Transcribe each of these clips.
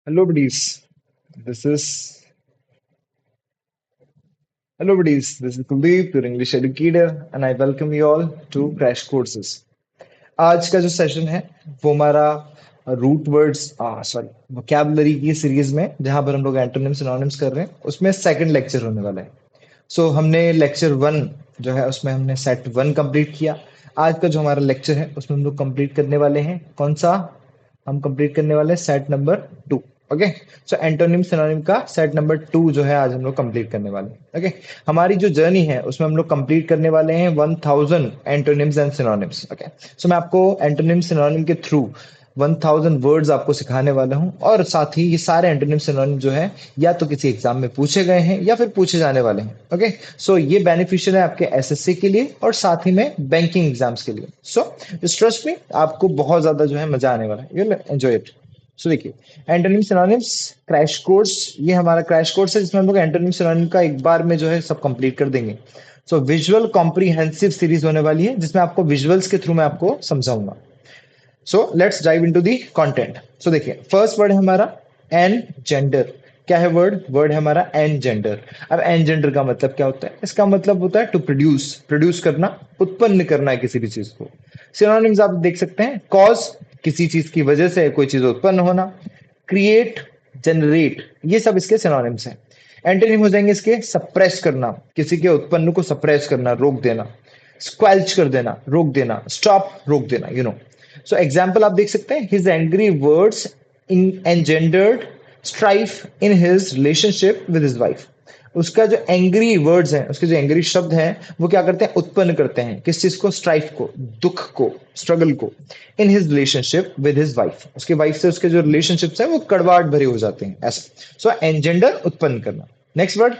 Hello, buddies. This is Hello, buddies. This is Kuldeep, your English educator, and I welcome you all to Crash Courses. आज का जो session है वो हमारा root words sorry vocabulary की series में जहां पर हम लोग एंटोनिम्स सिनोनिम्स कर रहे हैं उसमें सेकंड लेक्चर होने वाला है। हमने लेक्चर वन जो है उसमें हमने सेट वन कंप्लीट किया। आज का जो हमारा लेक्चर है उसमें हम लोग कंप्लीट करने वाले हैं कौन सा? हम कंप्लीट करने वाले हैं set number two. Okay, antonym synonym का सेट नंबर टू जो है आज हम लोग कंप्लीट करने वाले हैं। ओके, हमारी जो जर्नी है उसमें हम लोग कंप्लीट करने वाले हैं 1000 एंटोनिम्स एंड सिनोनिम्स। ओके, मैं आपको एंटोनिम सिनोनिम के थ्रू 1000 वर्ड्स आपको सिखाने वाला हूं और साथ ही ये सारे एंटोनिम सिनोनिम जो है या तो किसी एग्जाम में पूछे गए हैं या फिर पूछे जाने वाले हैं। ओके, ये बेनिफिशियल है आपके एसएससी के लिए और साथ ही में बैंकिंग एग्जाम्स के लिए। ट्रस्ट में आपको बहुत ज्यादा जो है मजा आने वाला है, यू विल एंजॉय इट। देखिए, एंटोनिम सिनोनिम्स क्रैश कोर्स, ये हमारा क्रैश कोर्स है जिसमें हम लोग एंटोनिम सिनोनिम का एक बार में जो है सब कंप्लीट कर देंगे। विजुअल कॉम्प्रिहेंसिव सीरीज होने वाली है जिसमें आपको विजुअल्स के थ्रू मैं आपको समझाऊंगा। Let's dive into the content. देखिए, फर्स्ट वर्ड है हमारा एन जेंडर। क्या है वर्ड? वर्ड है हमारा एन जेंडर। अब एन जेंडर का मतलब क्या होता है? इसका मतलब होता है टू प्रोड्यूस, प्रोड्यूस करना, उत्पन्न करना है किसी भी चीज को। सिनोनिम्स आप देख सकते हैं, कॉज किसी चीज की वजह से कोई चीज उत्पन्न होना, क्रिएट, जनरेट, ये सब इसके सिनोनिम्स हैं। एंटोनिम हो जाएंगे इसके सप्रेस करना, किसी के उत्पन्न को सप्रेस करना, रोक देना, स्क्वेल्च कर देना, रोक देना, स्टॉप, रोक देना, एग्जाम्पल आप देख सकते हैं, his angry words in engendered strife in his relationship with his wife. उसका जो एंग्री वर्ड्स हैं, उसके जो एंग्री शब्द हैं, वो क्या करते हैं? उत्पन्न करते हैं किस चीज को? स्ट्राइफ को, दुख को, स्ट्रगल को। इन his relationship with his wife, उसके वाइफ से उसके जो रिलेशनशिप्स हैं वो कड़वाहट भरे हो जाते हैं, ऐसा। एंजेंडर, उत्पन्न करना। Next word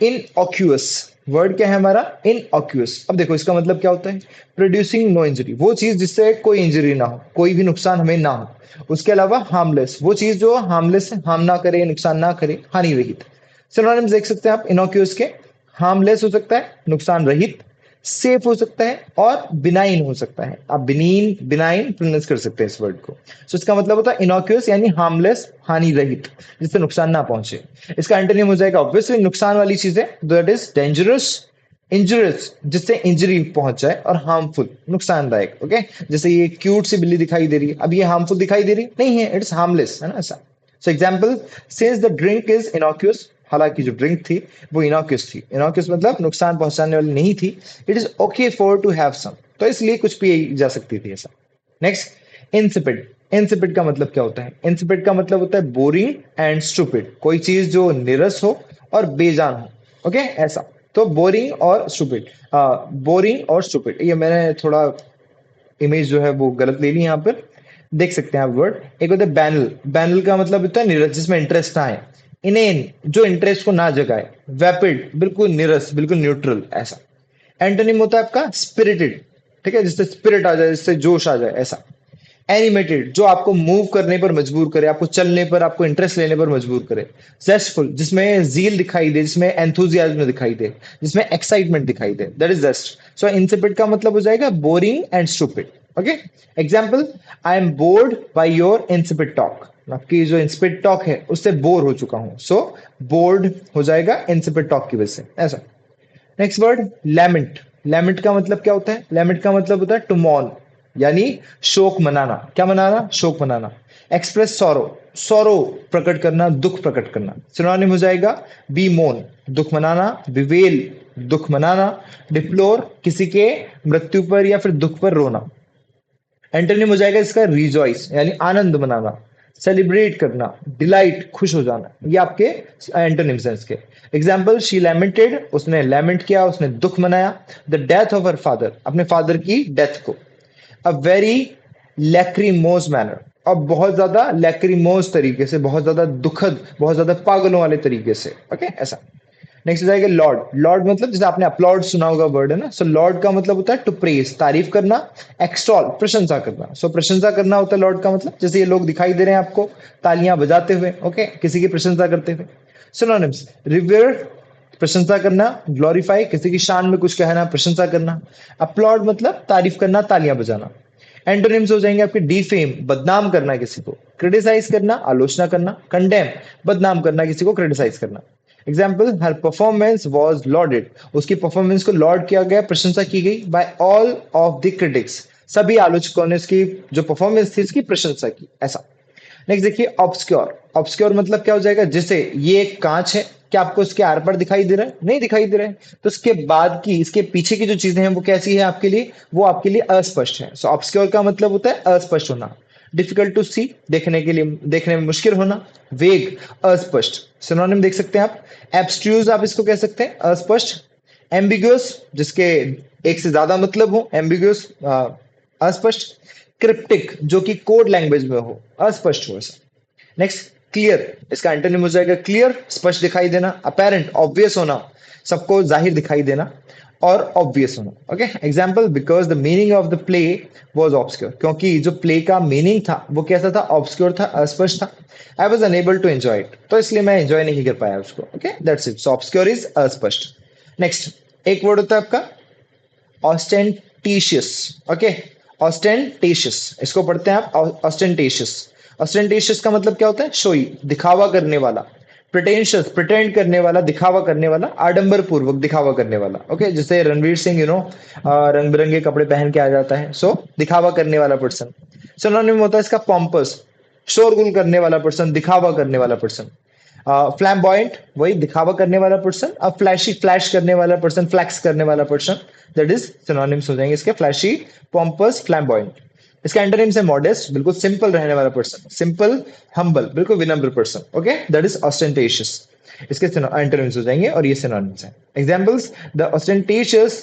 innocuous. Word क्या है हमारा? इन ऑक्यूअस। अब देखो इसका मतलब क्या होता है? प्रोड्यूसिंग नो इंजरी, वो चीज जिससे कोई इंजरी ना हो, कोई भी नुकसान हमें ना हो। उसके अलावा हार्मलेस, वो चीज जो हार्मलेस है, हार्म ना करे, नुकसान ना करे, हानि रहित। सिनोनिम्स देख सकते हैं आप इनोक्यूस के। हार्मलेस हो सकता है, नुकसान रहित, सेफ हो सकता है और बिनाइन हो सकता है। आप बिनीन, बिनाइन प्रोनाउंस कर सकते हैं इस वर्ड को। इसका मतलब होता है इनोक्यूस यानी हार्मलेस, हानि रहित, जिससे नुकसान ना पहुंचे। इसका एंटोनिम हो जाएगा ऑब्वियसली नुकसान वाली चीजें, दैट इज डेंजरस, इंजरियस, जिससे इंजरी पहुंच जाए, और हार्मफुल, नुकसानदायक। ओके, जैसे ये क्यूट सी बिल्ली दिखाई दे रही है, अब ये हार्मफुल दिखाई दे रही नहीं है, इट्स हार्मलेस, है ना, ऐसा। Example, since the drink is innocuous, हालांकि जो ड्रिंक थी वो इनॉक्यूस थी। इनॉक्यूस मतलब नुकसान पहुंचाने वाली नहीं थी। It is okay for to have some, तो इसलिए कुछ पी जा सकती थी, ऐसा। Next, insipid. इंसिपिड का मतलब क्या होता है? इंसिपिड का मतलब होता है बोरिंग एंड स्टूपिड, कोई चीज जो निरस हो और बेजान हो। ओके, ऐसा। बोरिंग और स्टूपिड, बोरिंग और स्टूपिड, ये मैंने थोड़ा इमेज जो है वो गलत ले ली यहाँ पर। देख सकते हैं आप वर्ड। एक होता है बैनल। बैनल का मतलब होता है निरस, जिसमें इंटरेस्ट ना है। इनेन, जो इंटरेस्ट को ना जगाए। वैपिड, बिल्कुल निरस, बिल्कुल न्यूट्रल, ऐसा। एंटोनिम होता है आपका स्पिरिटेड, ठीक है, जिससे स्पिरिट आ जाए, जिससे जोश आ जाए, ऐसा। एनिमेटेड, जो आपको मूव करने पर मजबूर करे, आपको चलने पर, आपको इंटरेस्ट लेने पर मजबूर करे। जेस्टफुल, जिसमें जील दिखाई दे, जिसमें एंथुजियाज्म दिखाई दे, जिसमें एक्साइटमेंट दिखाई दे, दैट इज जेस्ट। इंसिपिड का मतलब हो जाएगा boring and stupid. Okay, example, I am board by your insipid talk, आपकी जो इंसिपिड टॉक है उससे बोर हो चुका हूं। बोर्ड हो जाएगा इंसिपिड टॉक की वजह से, ऐसा। Next word, lament. लैमेंट का मतलब क्या होता है? लैमेंट का मतलब होता है टू मॉर्न, यानी शोक मनाना। क्या मनाना? शोक मनाना। एक्सप्रेस सॉरो, सॉरो प्रकट करना, दुख प्रकट करना। सिनोनिम हो जाएगा बी मोन, दुख मनाना, बिवेल, दुख मनाना, डिप्लोर, किसी के मृत्यु पर या फिर दुख पर रोना। एंटोनिम हो जाएगा इसका रिजॉइस, यानी आनंद मनाना, सेलिब्रेट करना, डिलाइट, खुश हो जाना। ये आपके एंटोनिम्स हैं इसके। एग्जाम्पल, शी लैमेंटेड, उसने लैमेंट किया, उसने दुख मनाया, the death of her father, अपने फादर की डेथ को। अ वेरी लैक्रीमोस मैनर, अब बहुत ज्यादा लैक्रीमोस तरीके से, बहुत ज्यादा दुखद, बहुत ज्यादा पागलों वाले तरीके से। ओके, ऐसा। नेक्स्ट जाएगा लॉर्ड। लॉर्ड मतलब जैसे आपने अपलॉड सुना होगा वर्ड, है ना। लॉर्ड का मतलब होता है टू प्रेज, तारीफ करना, एक्सटॉल, प्रशंसा करना। प्रशंसा करना होता है लॉर्ड का मतलब। जैसे ये लोग दिखाई दे रहे हैं आपको तालियां बजाते हुए, ओके, किसी की प्रशंसा करते हुए। सिनोनिम्स, रिवेयर, प्रशंसा करना, ग्लोरीफाई, किसी की शान में कुछ कहना, प्रशंसा करना। अपलॉड मतलब तारीफ करना, तालियां बजाना। एंटोनिम्स हो जाएंगे आपके डिफेम, बदनाम करना किसी को, क्रिटिसाइज करना, आलोचना करना, कंडेम, बदनाम करना किसी को, क्रिटिसाइज करना। एग्जाम्पल, हर परफॉर्मेंस वॉज लॉडेड, उसकी परफॉर्मेंस को लॉर्ड किया गया, प्रशंसा की गई, by all of the critics, सभी आलोचकों ने इसकी जो परफॉर्मेंस थी इसकी प्रशंसा की, ऐसा। नेक्स्ट देखिए ऑब्सक्योर। ऑब्सक्योर मतलब क्या हो जाएगा, जैसे ये एक कांच है, क्या आपको उसके आर पार दिखाई दे रहा है? नहीं दिखाई दे रहा है, तो इसके बाद की, इसके पीछे की जो चीजें हैं वो कैसी है आपके लिए? वो आपके लिए अस्पष्ट है। सो ऑब्सक्योर का मतलब होता है अस्पष्ट होना। डिफिकल्ट टू सी, देखने के लिए, देखने में मुश्किल होना। वेग, अस्पष्ट। सिनोनिम देख सकते हैं आप, एब्स्ट्रूज आप इसको कह सकते हैं, अस्पष्ट। एम्बिगुअस, जिसके एक से ज्यादा मतलब हो, एम्बिगुअस, अस्पष्ट। क्रिप्टिक, जो कि कोड लैंग्वेज में हो, अस्पष्ट हो ऐसा। नेक्स्ट, क्लियर, इसका एंटोनिम हो जाएगा क्लियर, स्पष्ट दिखाई देना। अपेरेंट, ऑब्वियस होना, सबको जाहिर दिखाई देना, और ऑब्वियस होना। Okay, example, because the meaning of the play was obscure, क्योंकि जो प्ले का मीनिंग था वो कैसा था? ऑब्सक्योर था, अस्पष्ट था। I was unable to enjoy it, तो इसलिए मैं एंजॉय नहीं कर पाया उसको। Okay, that's it. So obscure is अस्पष्ट। नेक्स्ट, एक वर्ड होता है आपका ऑस्टेंटिशियस। ओके, ऑस्टेंटिशियस, इसको पढ़ते हैं आप ऑस्टेंटिशियस। ऑस्टेंटिशियस का मतलब क्या होता है? शोई, दिखावा करने वाला। प्रिटेंशियस, प्रिटेंड करने वाला, दिखावा करने वाला, आडंबर पूर्वक दिखावा करने वाला। ओके, जैसे रणवीर सिंह रंग बिरंगे कपड़े पहन के आ जाता है, सो दिखावा करने वाला पर्सन। सिनोनिम होता है इसका पॉम्पस, शोरगुल करने वाला पर्सन, दिखावा करने वाला पर्सन। फ्लैम्बॉयंट, वही दिखावा करने वाला पर्सन। अब फ्लैशी, फ्लैश करने वाला पर्सन, फ्लैक्स करने वाला पर्सन, दैट इज सिनोनिम्स हो जाएंगे इसके, फ्लैशी, पॉम्पस, फ्लैम्बॉयंट। इसका एंटोनिम्स है मॉडेस्ट, बिल्कुल सिंपल रहने वाला पर्सन, सिंपल, हम्बल, बिल्कुल विनम्र पर्सन। ओके, दैट इज ऑस्टेंटेशियस, इसके एंटोनिम्स हो जाएंगे, और ये सिनोनिम्स हैं। एग्जांपल्स, द ऑस्टेंटेशियस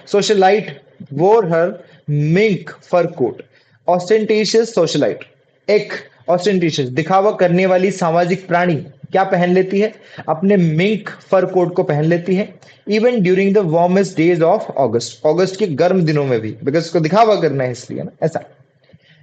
सोशलाइट वोर हर मिंक फर कोट। ऑस्टेंटेशियस सोशलाइट, एक ऑस्टेंटेशियस, दिखावा करने वाली सामाजिक प्राणी, क्या पहन लेती है? अपने मिंक फर कोट को पहन लेती है, even during the warmest days of August, अगस्त के गर्म दिनों में भी, बिकॉज उसको दिखावा करना है इसलिए ना, ऐसा।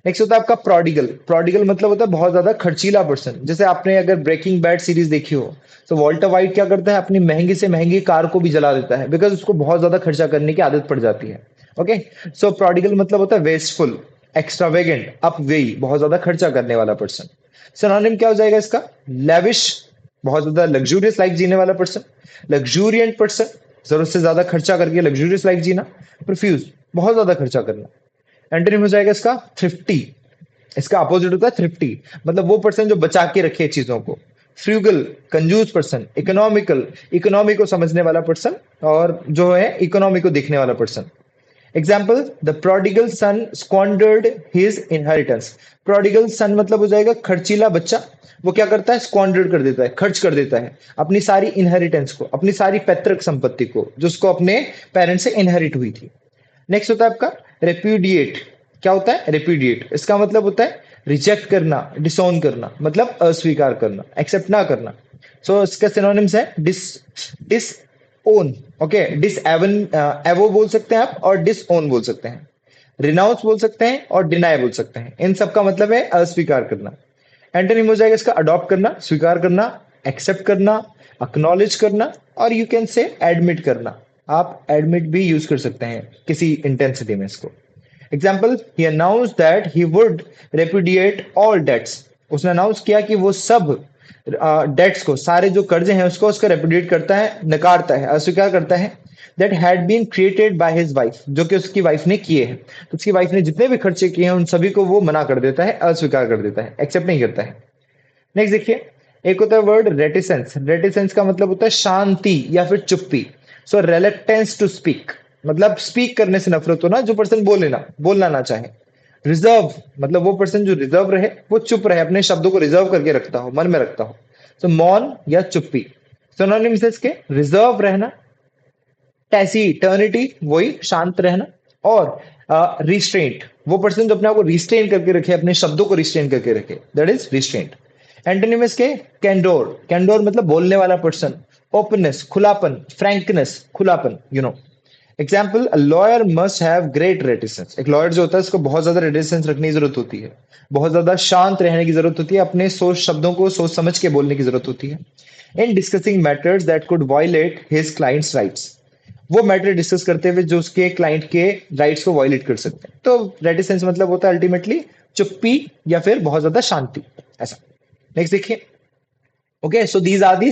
नेक्स्ट होता है आपका प्रोडिगल। प्रोडिगल मतलब होता है बहुत ज्यादा खर्चीला पर्सन। जैसे आपने अगर ब्रेकिंग बैड सीरीज देखी हो, तो वॉल्टर वाइट क्या करता है? अपनी महंगी से महंगी कार को भी जला देता है, बिकॉज उसको बहुत ज्यादा खर्चा करने की आदत पड़ जाती है। ओके, सो प्रोडिगल मतलब होता है वेस्टफुल, एक्स्ट्रावेगेंट, अपवेई, बहुत ज्यादा खर्चा करने वाला पर्सन। सिनोनिम क्या हो जाएगा इसका? लेविश, बहुत ज्यादा लग्जूरियस लाइफ जीने वाला पर्सन। लग्जूरियंट पर्सन, जरूरत से ज्यादा खर्चा करके लग्जूरियस लाइफ जीना। प्रोफ्यूज, बहुत ज्यादा खर्चा करना। एंटोनिम हो जाएगा इसका थ्रिफ्टी, इसका अपोजिट होता है थ्रिफ्टी, मतलब वो पर्सन जो बचा के रखे चीजों को। फ्रूगल, कंजूस पर्सन। इकोनॉमिकल, इकोनॉमी को समझने वाला पर्सन, और जो है इकोनॉमी को देखने वाला person. Example, the prodigal sun squandered his inheritance. Prodigal सन मतलब हो जाएगा खर्चीला बच्चा, वो क्या करता है? स्क्वांडर्ड कर देता है, खर्च कर देता है अपनी सारी इनहेरिटेंस को, अपनी सारी पैतृक संपत्ति को, जो उसको अपने पेरेंट्स से इनहेरिट हुई थी। नेक्स्ट होता है आपका रेप्यूडिएट। क्या होता है? रेप्यूडिएट, इसका मतलब होता है रिजेक्ट करना, डिसोन करना, मतलब अस्वीकार करना, एक्सेप्ट ना करना। सो इसका सिनोनिम्स है dis, disown. Okay, disavow, avow बोल सकते हैं आप, और डिस ओन बोल सकते हैं। रिनाउंस बोल सकते हैं, और डिनाई बोल सकते हैं। इन सब का मतलब है अस्वीकार करना। एंटोनिम हो जाएगा इसका अडॉप्ट करना, स्वीकार करना, एक्सेप्ट करना, अक्नॉलेज करना, और यू कैन से एडमिट करना। आप एडमिट भी यूज कर सकते हैं किसी इंटेंसिटी में इसको। Example, he announce that he would repudiate all debts. उसने अनाउंस किया कि वो सब डेट्स को, सारे जो कर्जे हैं उसको, उसका रेपुडिएट करता है, नकारता है, अस्वीकार करता है। That had been created by his wife, जो कि उसकी वाइफ ने किए हैं। तो उसकी वाइफ ने जितने भी खर्चे किए हैं उन सभी को वो मना कर देता है, अस्वीकार कर देता है, एक्सेप्ट नहीं करता है। नेक्स्ट देखिए, एक होता है वर्ड रेटिसेंस। रेटिसेंस का मतलब होता है शांति या फिर चुप्पी। सो रेलेक्टेंस टू स्पीक, मतलब स्पीक करने से नफरत होना, जो पर्सन बोलना ना चाहे। रिजर्व, मतलब वो पर्सन जो रिजर्व रहे, वो चुप रहे, अपने शब्दों को रिजर्व करके रखता हो, मन में रखता हो। सो मौन या चुप्पी। सिनोनिम्स है इसके, रिजर्व रहना, टैसीटर्निटी, वही शांत रहना, और रिस्ट्रेंट, वो पर्सन जो अपने आप को रिस्ट्रेन करके रखे, अपने शब्दों को रिस्ट्रेन करके रखे, दैट इज रिस्ट्रेंट। एंटोनिमस के कैंडोर। कैंडोर मतलब बोलने वाला पर्सन। ओपननेस, खुलापन, फ्रैंकनेस, खुलापन, example, a lawyer must have great reticence. एक लॉयर जो होता है उसको बहुत ज्यादा रेटिसेंस रखने की जरूरत होती है, बहुत ज्यादा शांत रहने की जरूरत होती है, अपने सोच शब्दों को सोच समझ के बोलने की जरूरत होती है in discussing matters that could violate his clients rights. वो मैटर डिस्कस करते हुए जो उसके क्लाइंट के राइट्स को वायलेट कर सकते हैं। तो रेटिसेंस मतलब होता है अल्टीमेटली चुप्पी या फिर बहुत ज्यादा शांति, ऐसा। नेक्स्ट देखिए। Okay, so these are the